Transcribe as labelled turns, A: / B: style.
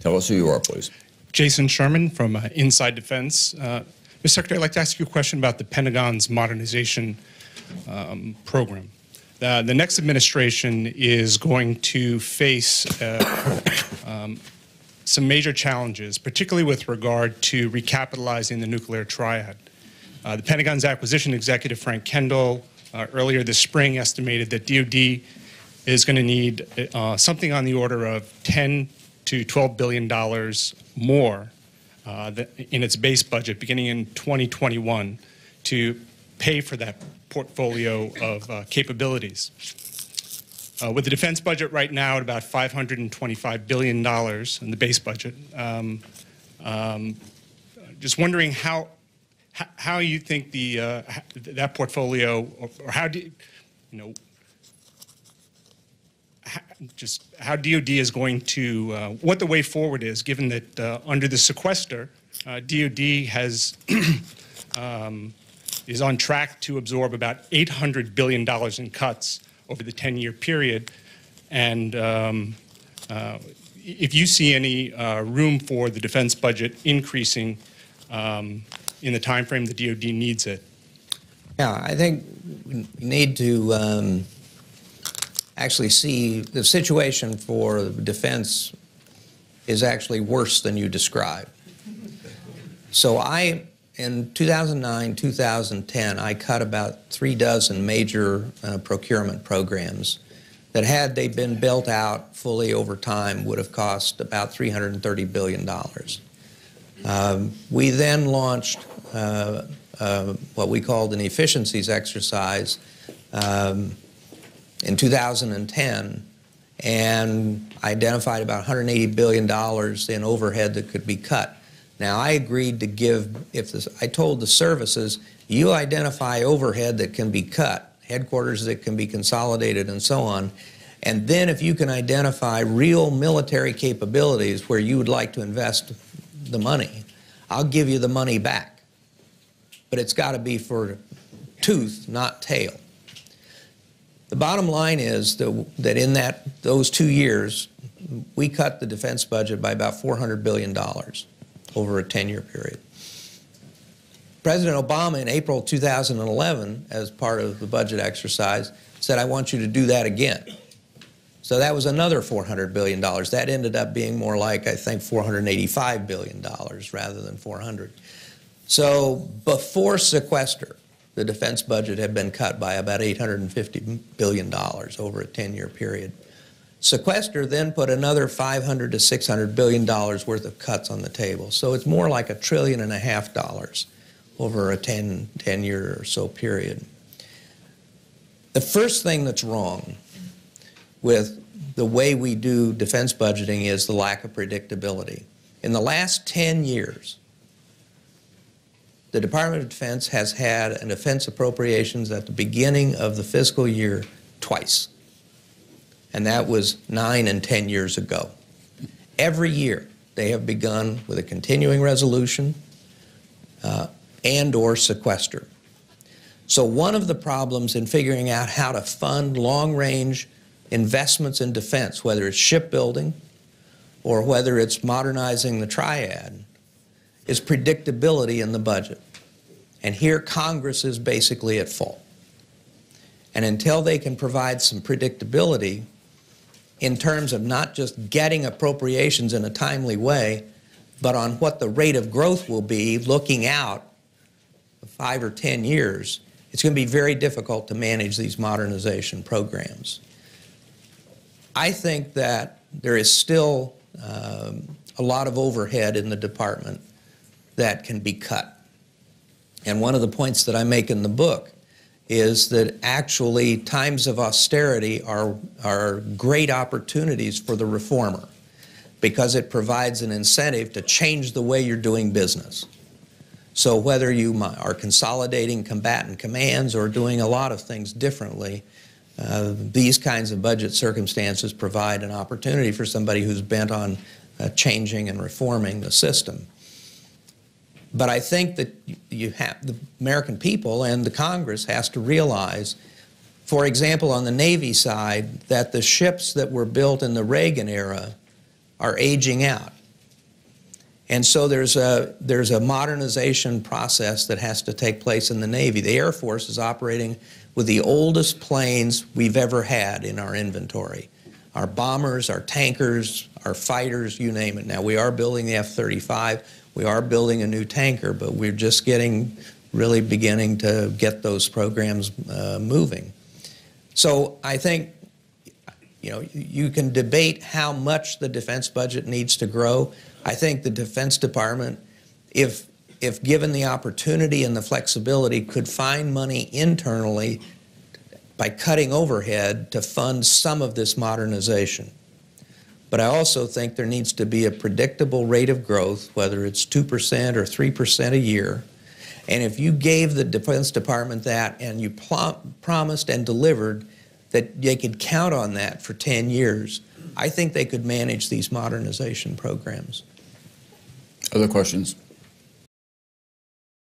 A: Tell us who you are, please.
B: Jason Sherman from Inside Defense. Mr. Secretary, I'd like to ask you a question about the Pentagon's modernization program. The next administration is going to face some major challenges, particularly with regard to recapitalizing the nuclear triad. The Pentagon's acquisition executive, Frank Kendall, earlier this spring estimated that DoD is going to need something on the order of $10 to $12 billion more in its base budget beginning in 2021 to pay for that portfolio of capabilities. With the defense budget right now at about $525 billion in the base budget, just wondering how you think that portfolio, or how do you know, just how DoD is going to, what the way forward is, given that under the sequester, DoD has is on track to absorb about $800 billion in cuts over the 10-year period, and if you see any room for the defense budget increasing in the time frame the DoD needs it.
C: Yeah, I think we need to actually see the situation for defense is actually worse than you described. So in 2009, 2010, I cut about 36 major procurement programs that, had they been built out fully over time, would have cost about $330 billion. We then launched what we called an efficiencies exercise in 2010, and identified about $180 billion in overhead that could be cut. Now, I agreed to give, I told the services, you identify overhead that can be cut, headquarters that can be consolidated and so on, and then if you can identify real military capabilities where you would like to invest the money, I'll give you the money back. But it's got to be for tooth, not tail. The bottom line is that in those 2 years, we cut the defense budget by about $400 billion over a 10-year period. President Obama in April 2011, as part of the budget exercise, said, I want you to do that again. So that was another $400 billion. That ended up being more like, I think, $485 billion rather than 400. So before sequester, the defense budget had been cut by about $850 billion over a 10-year period. Sequester then put another $500 to $600 billion worth of cuts on the table. So it's more like $1.5 trillion over a 10-year or so period. The first thing that's wrong with the way we do defense budgeting is the lack of predictability. In the last 10 years, the Department of Defense has had a defense appropriations at the beginning of the fiscal year twice. And that was 9 and 10 years ago. Every year, they have begun with a continuing resolution and or sequester. So one of the problems in figuring out how to fund long-range investments in defense, whether it's shipbuilding or whether it's modernizing the triad, is predictability in the budget. And here Congress is basically at fault. And until they can provide some predictability in terms of not just getting appropriations in a timely way, but on what the rate of growth will be looking out 5 or 10 years, it's going to be very difficult to manage these modernization programs. I think that there is still a lot of overhead in the department that can be cut. And one of the points that I make in the book is that actually times of austerity are great opportunities for the reformer because it provides an incentive to change the way you're doing business. So whether you are consolidating combatant commands or doing a lot of things differently, these kinds of budget circumstances provide an opportunity for somebody who's bent on changing and reforming the system. But I think that the American people and the Congress has to realize, for example, on the Navy side, that the ships that were built in the Reagan era are aging out. And so there's a modernization process that has to take place in the Navy. The Air Force is operating with the oldest planes we've ever had in our inventory. Our bombers, our tankers, our fighters, you name it. Now, we are building the F-35. We are building a new tanker, but we're just really beginning to get those programs moving. So I think, you can debate how much the defense budget needs to grow. I think the Defense Department, if given the opportunity and the flexibility, could find money internally by cutting overhead to fund some of this modernization. But I also think there needs to be a predictable rate of growth, whether it's 2% or 3% a year. And if you gave the Defense Department that and you promised and delivered that they could count on that for 10 years, I think they could manage these modernization programs.
A: Other questions?